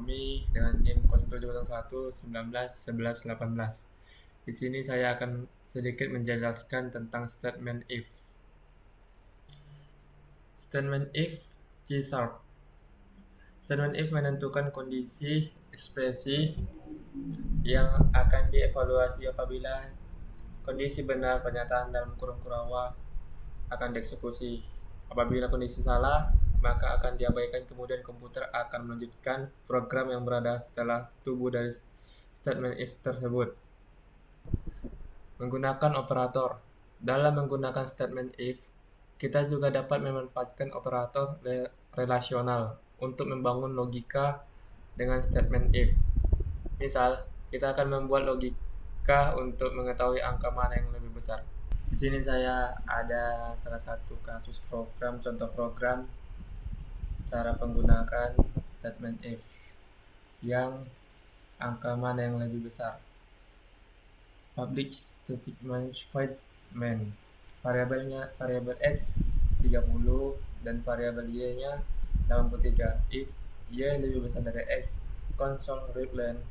ekonomi dengan NIM 0701191118. Di sini saya akan sedikit menjelaskan tentang statement if. Statement if C#. Statement if menentukan kondisi ekspresi yang akan dievaluasi apabila kondisi benar pernyataan dalam kurung kurungan akan dieksekusi. Apabila kondisi salah, maka akan diabaikan, kemudian komputer akan melanjutkan program yang berada setelah tubuh dari statement if tersebut. Menggunakan operator. Dalam menggunakan statement if, kita juga dapat memanfaatkan operator relasional untuk membangun logika dengan statement if. Misal, kita akan membuat logika untuk mengetahui angka mana yang lebih besar. Di sini saya ada salah satu kasus program, contoh program cara penggunaan statement if yang angka mana yang lebih besar. Public statement variabelnya variabel x 30 dan variabel y nya 83. If y lebih besar dari x, console readline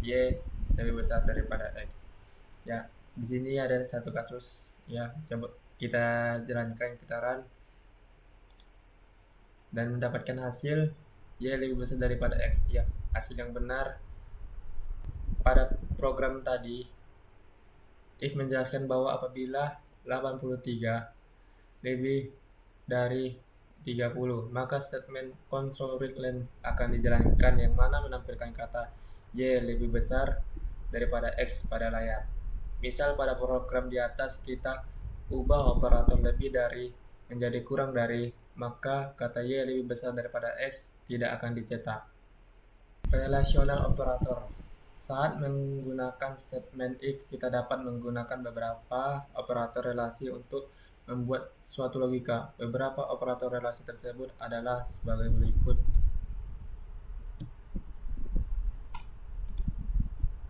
y lebih besar daripada x. Ya, di sini ada satu kasus. Ya, coba kita jalankan, kita run dan mendapatkan hasil y lebih besar daripada x. Ya, hasil yang benar. Pada program tadi, if menjelaskan bahwa apabila 83 lebih dari 30, maka statement console readline akan dijalankan yang mana menampilkan kata y lebih besar daripada x pada layar. Misal pada program di atas kita ubah operator lebih dari menjadi kurang dari, maka kata y lebih besar daripada x tidak akan dicetak. Relational operator. Saat menggunakan statement if, kita dapat menggunakan beberapa operator relasi untuk membuat suatu logika. Beberapa operator relasi tersebut adalah sebagai berikut.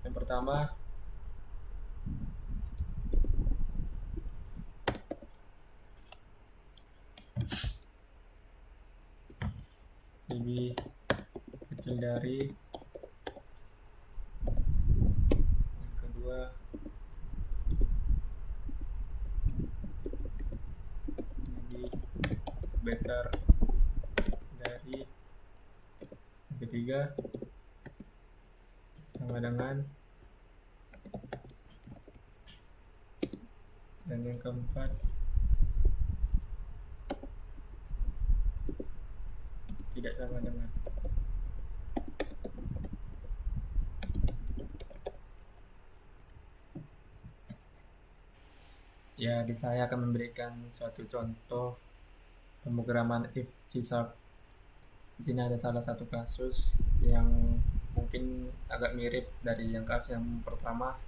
Yang pertama, lebih kecil dari. Yang kedua, lebih besar dari. Yang ketiga, sama dengan. Dan yang keempat, tidak sama dengan. Ya, saya akan memberikan suatu contoh pemrograman if C#. Di sini ada salah satu kasus yang mungkin agak mirip dari yang kasus yang pertama.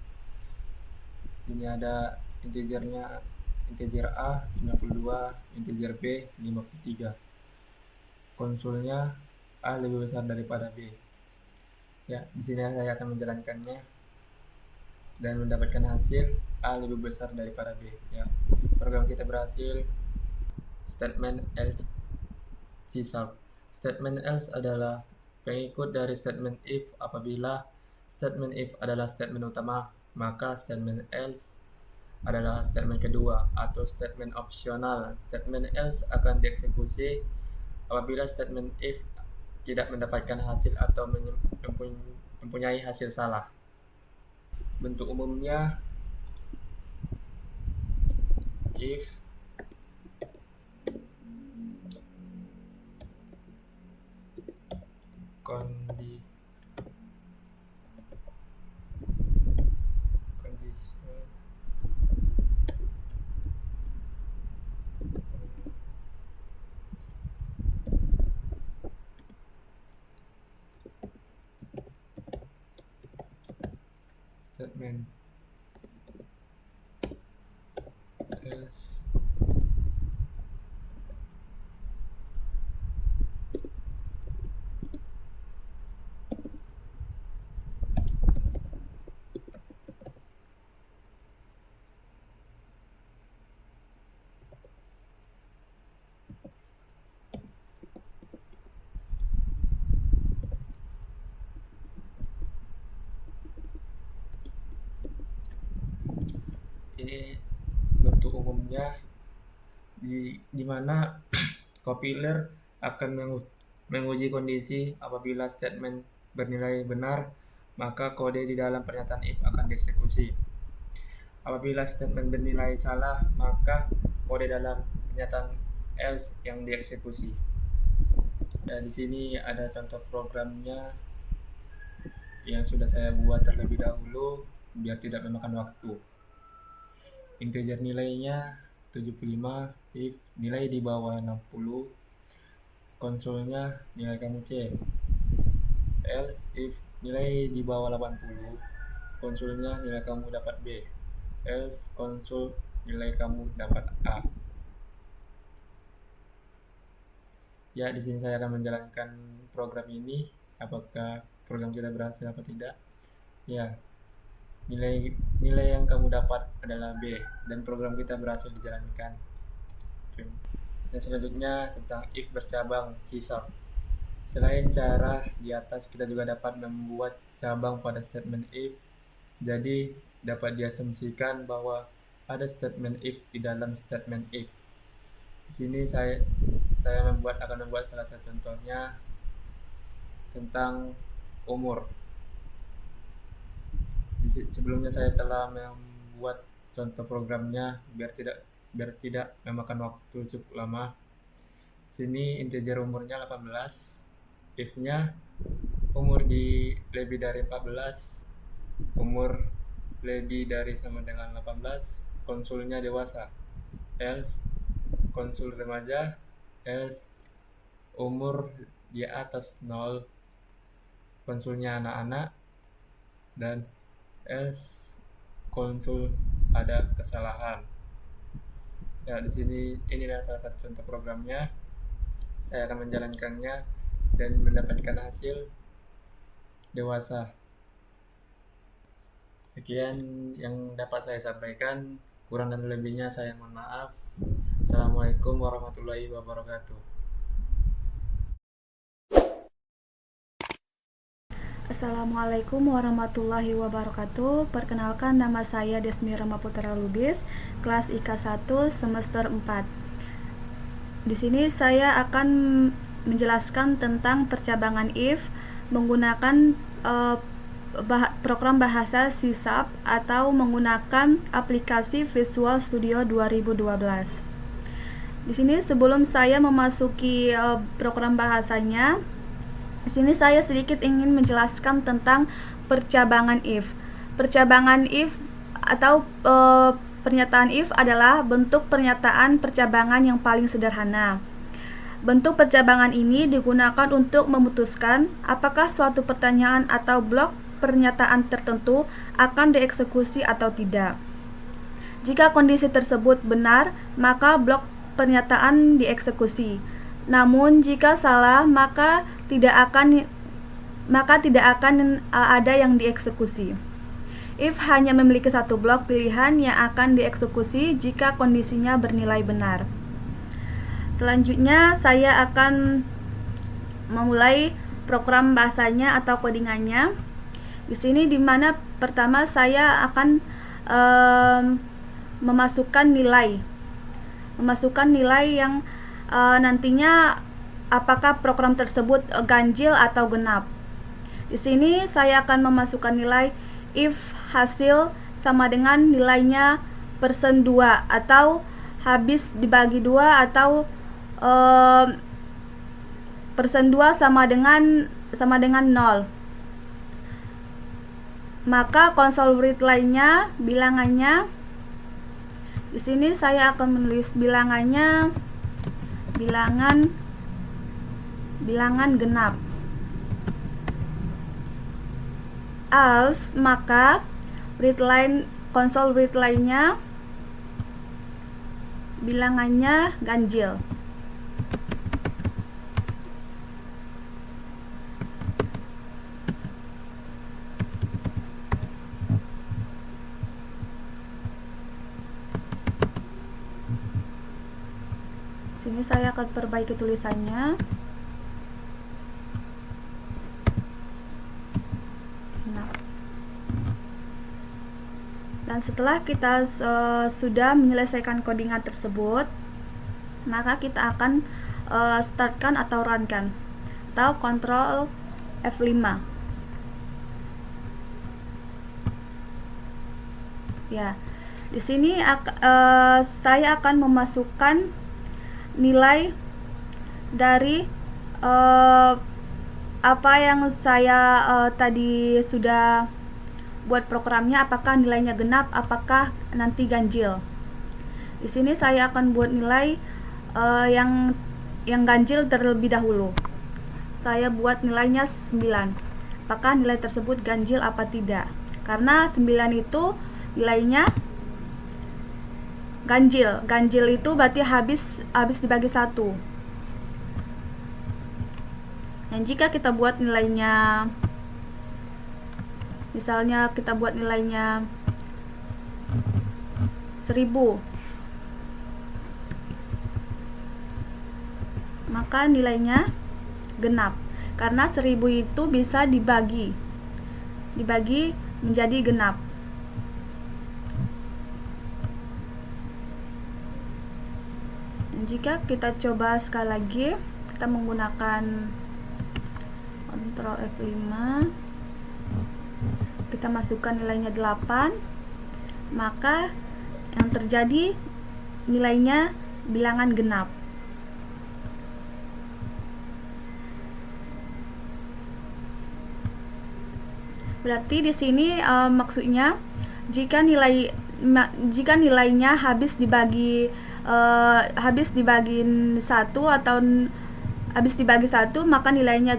Ini ada integernya, integer A 92, integer B 53. Konsulnya A lebih besar daripada B. Ya, di sini saya akan menjalankannya dan mendapatkan hasil A lebih besar daripada B. Ya, program kita berhasil. Statement else C#. Statement else adalah pengikut dari statement if. Apabila statement if adalah statement utama, maka statement else adalah statement kedua atau statement opsional. Statement else akan dieksekusi apabila statement if tidak mendapatkan hasil atau mempunyai hasil salah. Bentuk umumnya if condition statements else ini bentuk umumnya di mana compiler akan menguji kondisi. Apabila statement bernilai benar, maka kode di dalam pernyataan if akan dieksekusi. Apabila statement bernilai salah, maka kode dalam pernyataan else yang dieksekusi. Dan di sini ada contoh programnya yang sudah saya buat terlebih dahulu biar tidak memakan waktu. Integer nilainya 75, if nilai di bawah 60, konsolnya nilai kamu C. Else if nilai di bawah 80, konsolnya nilai kamu dapat B. Else konsol nilai kamu dapat A. Ya, di sini saya akan menjalankan program ini. Apakah program kita berhasil atau tidak? Ya, nilai yang kamu dapat adalah B dan program kita berhasil dijalankan. Dan selanjutnya tentang if bercabang C#. Selain cara di atas, kita juga dapat membuat cabang pada statement if. Jadi dapat diasumsikan bahwa ada statement if di dalam statement if. Di sini saya akan membuat salah satu contohnya tentang umur. Sebelumnya saya telah membuat contoh programnya biar tidak memakan waktu cukup lama. Sini integer umurnya 18. If-nya umur lebih dari 14, umur lebih dari sama dengan 18, konsulnya dewasa. Else konsul remaja. Else umur di atas 0, konsulnya anak-anak. Dan else konsul ada kesalahan. Ya, di sini inilah salah satu contoh programnya. Saya akan menjalankannya dan mendapatkan hasil dewasa. Sekian yang dapat saya sampaikan. Kurang dan lebihnya saya mohon maaf. Assalamualaikum warahmatullahi wabarakatuh. Assalamualaikum warahmatullahi wabarakatuh. Perkenalkan, nama saya Desmi Rama Putra Lubis, kelas IK 1 semester 4. Di sini saya akan menjelaskan tentang percabangan if menggunakan program bahasa C# atau menggunakan aplikasi Visual Studio 2012. Di sini sebelum saya memasuki program bahasanya, di sini saya sedikit ingin menjelaskan tentang percabangan if. Percabangan if atau pernyataan if adalah bentuk pernyataan percabangan yang paling sederhana. Bentuk percabangan ini digunakan untuk memutuskan apakah suatu pertanyaan atau blok pernyataan tertentu akan dieksekusi atau tidak. Jika kondisi tersebut benar, maka blok pernyataan dieksekusi. Namun jika salah, maka tidak akan ada yang dieksekusi. If hanya memiliki satu blok pilihan yang akan dieksekusi jika kondisinya bernilai benar. Selanjutnya saya akan memulai program bahasanya atau codingannya. Di sini dimana pertama saya akan memasukkan nilai yang nantinya apakah program tersebut ganjil atau genap. Di sini saya akan memasukkan nilai if hasil sama dengan nilainya persen 2 atau habis dibagi 2 atau persen 2 sama dengan 0. Maka konsol readline-nya bilangannya, di sini saya akan menulis bilangannya bilangan genap. Else, maka konsol readline-nya bilangannya ganjil. Sini saya akan perbaiki tulisannya. Dan setelah kita sudah menyelesaikan codingan tersebut, maka kita akan startkan atau runkan atau Ctrl F5. Ya, di sini saya akan memasukkan nilai dari apa yang saya tadi sudah buat programnya, apakah nilainya genap, apakah nanti ganjil. Di sini saya akan buat nilai yang ganjil terlebih dahulu. Saya buat nilainya 9. Apakah nilai tersebut ganjil apa tidak? Karena 9 itu nilainya ganjil. Ganjil itu berarti habis dibagi 1. Dan jika kita buat nilainya, misalnya kita buat nilainya 1000, maka nilainya genap. Karena 1000 itu bisa dibagi menjadi genap. Dan jika kita coba sekali lagi, kita menggunakan Ctrl F5, kita masukkan nilainya 8, maka yang terjadi nilainya bilangan genap. Berarti di sini maksudnya jika nilainya habis dibagi 1 atau habis dibagi 1, maka nilainya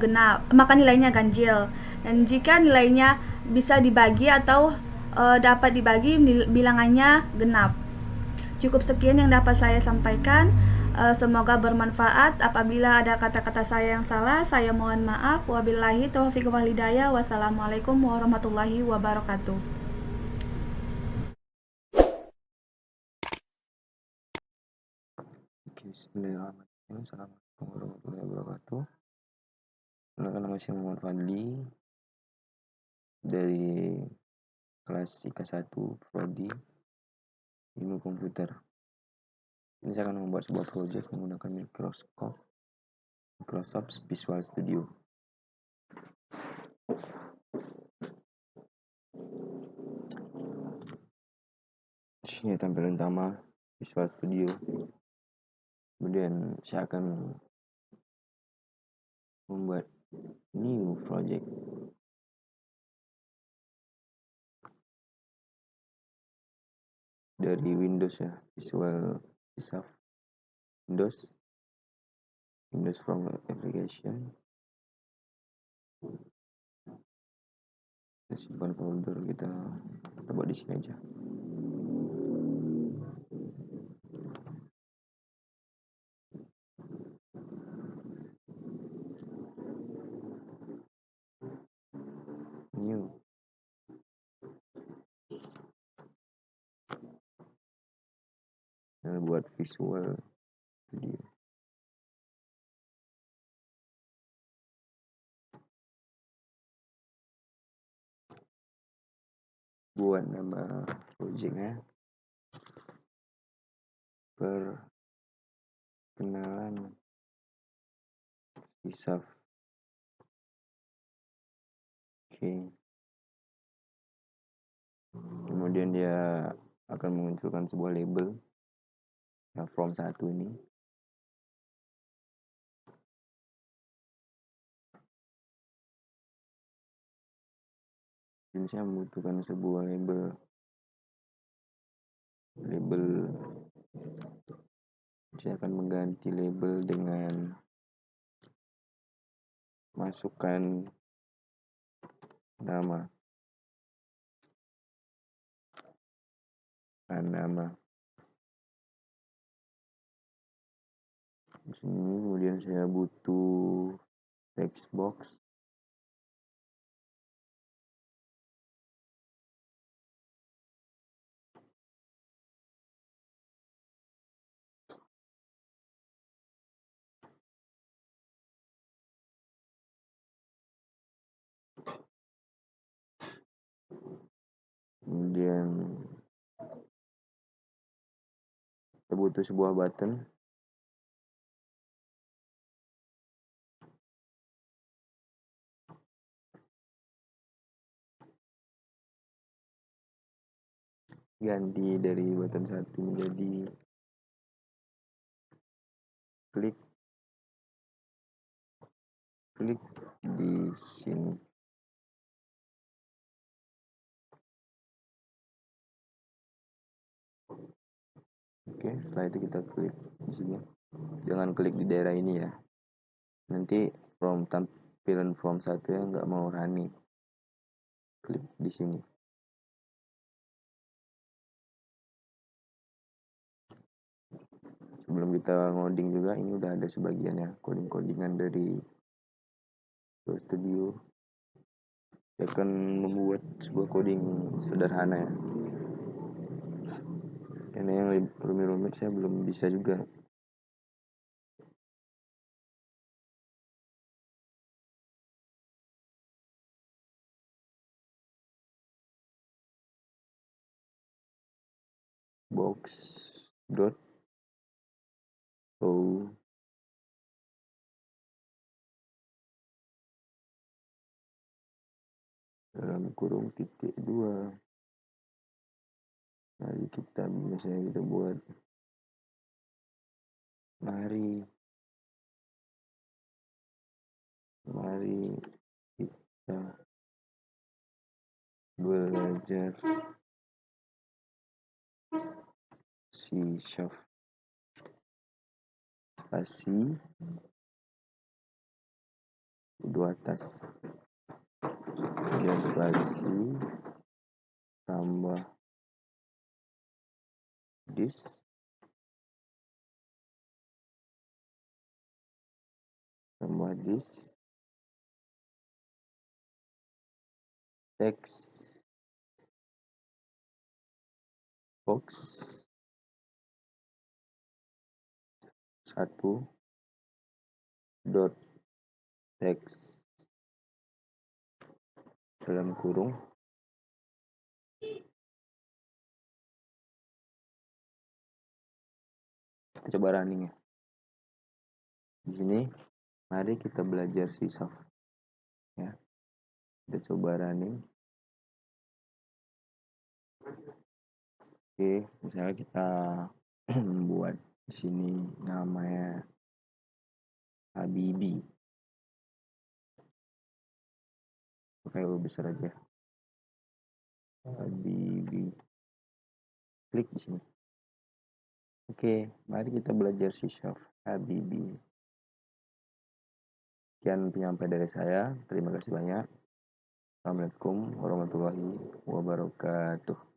ganjil. Dan jika nilainya bisa dibagi atau dapat dibagi, bilangannya genap. Cukup sekian yang dapat saya sampaikan. Semoga bermanfaat. Apabila ada kata-kata saya yang salah, saya mohon maaf. Wabillahi taufiq wal hidayah. Wassalamualaikum warahmatullahi wabarakatuh. Bismillahirrahmanirrahim. Assalamualaikum warahmatullahi wabarakatuh. Nama saya Muhammad Fadli dari kelas IKA 1 Prodi Ilmu Komputer. Ini saya akan membuat sebuah proyek menggunakan Microsoft Visual Studio. Di sini tampilan utama Visual Studio. Kemudian saya akan membuat new project. Dari Windows ya, Visual Windows from application. Kita simpan folder, kita buat di sini aja. New. Nah, buat Visual Studio. Buat nama projectnya perkenalan CSAF. Oke. Kemudian dia akan memunculkan sebuah label yang form 1 ini. Dan saya membutuhkan sebuah label. Saya akan mengganti label dengan masukkan nama. Di sini kemudian saya butuh text box. Kemudian kita butuh sebuah button. Ganti dari button 1 menjadi klik di sini. Oke, setelah itu kita klik di sini. Jangan klik di daerah ini ya. Nanti tampilan form 1-nya nggak mau running. Klik di sini. Sebelum kita ngoding juga, ini udah ada sebagian ya coding-codingan dari Visual Studio. Saya akan membuat sebuah coding sederhana ya. Karena yang rumit-rumit saya belum bisa juga. Box dot row dalam kurung titik 2. Mari kita buat mari kita belajar C# spasi dua atas kemudian spasi tambah this text box 1 dot text dalam kurung kita coba running ya. Di sini mari kita belajar C# ya. Kita coba running. Oke, misalnya kita membuat di sini namanya Habibi. Pakai huruf besar aja. Habibi. Klik di sini. Oke, mari kita belajar C# Habibi. Sekian penyampaian dari saya. Terima kasih banyak. Assalamualaikum warahmatullahi wabarakatuh.